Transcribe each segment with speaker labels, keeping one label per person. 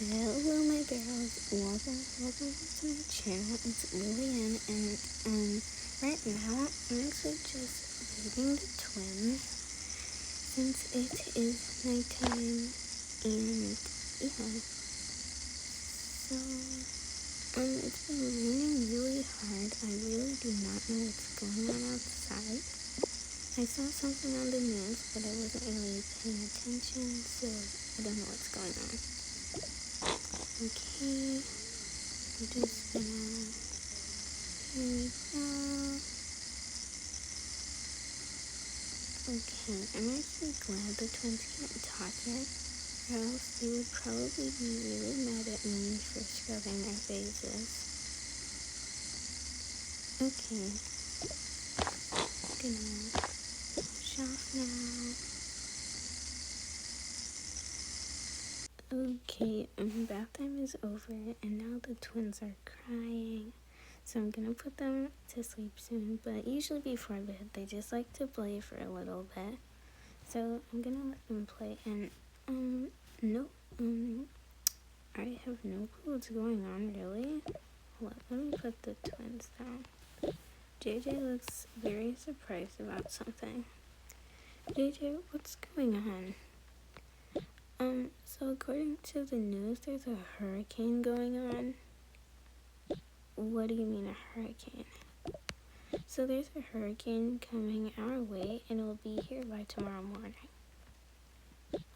Speaker 1: Hello my girls, welcome to my channel. It's Lillian, and right now I'm actually just bathing the twins since it is nighttime, and yeah, so it's been raining really hard. I really do not know what's going on outside. I saw something on the news, but I wasn't really paying attention, so I don't know what's going on. Okay, I'm just gonna, here we go. Okay, I'm actually glad the twins can't talk yet, or else they would probably be really mad at me for scrubbing their faces. Okay, I'm gonna wash off now. Okay, bath time is over, and now the twins are crying. So I'm gonna put them to sleep soon, but usually before bed, they just like to play for a little bit. So I'm gonna let them play, and, I have no clue what's going on, really. Let me put the twins down. JJ looks very surprised about something. JJ, what's going on? So according to the news, there's a hurricane going on. What do you mean a hurricane? So there's a hurricane coming our way, and it will be here by tomorrow morning.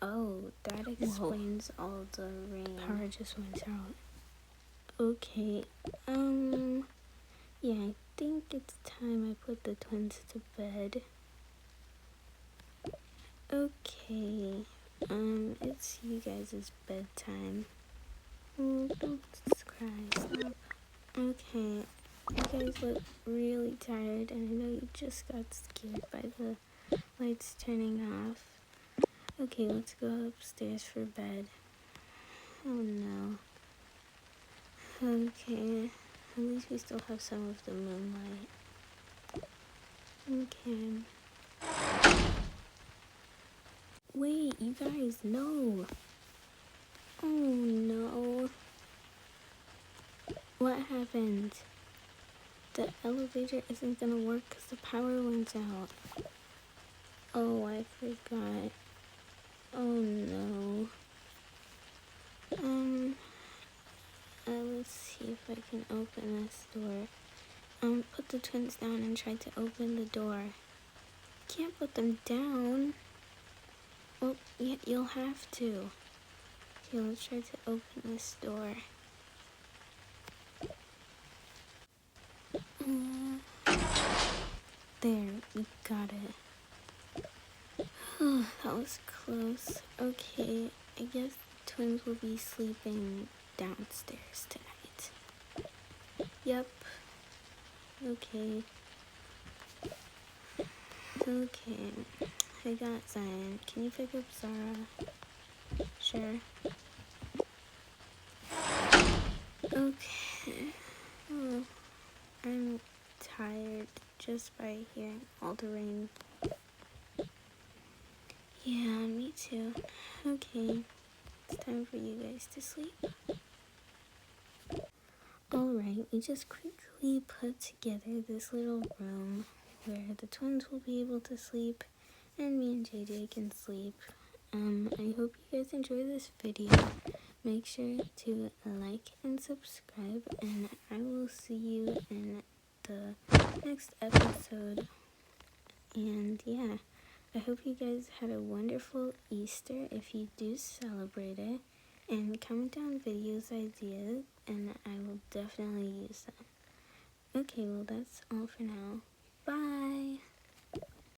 Speaker 1: Oh, that explains all the rain. Power just went out. Okay, yeah, I think it's time I put the twins to bed. Okay, it's you guys' bedtime. Oh, don't cry, stop. Okay, you guys look really tired, and I know you just got scared by the lights turning off. Okay, let's go upstairs for bed. Oh no. Okay, at least we still have some of the moonlight. Okay. Wait, you guys, no. Oh no. What happened? The elevator isn't gonna work because the power went out. Oh, I forgot. Oh no. Let's see if I can open this door. Put the twins down and try to open the door. Can't put them down. Well, yeah, you'll have to. Okay, let's try to open this door. There, we got it. Oh, that was close. Okay, I guess the twins will be sleeping downstairs tonight. Yep. Okay. Okay. I got Zion. Can you pick up Zara? Sure. Okay. Oh, I'm tired just by hearing all the rain. Yeah, me too. Okay, it's time for you guys to sleep. Alright, we just quickly put together this little room where the twins will be able to sleep and me and JJ can sleep. I hope you guys enjoy this video. Make sure to like and subscribe, and I will see you in the next episode. And yeah, I hope you guys had a wonderful Easter if you do celebrate it. And comment down videos ideas, and I will definitely use them. Okay, well that's all for now. Bye!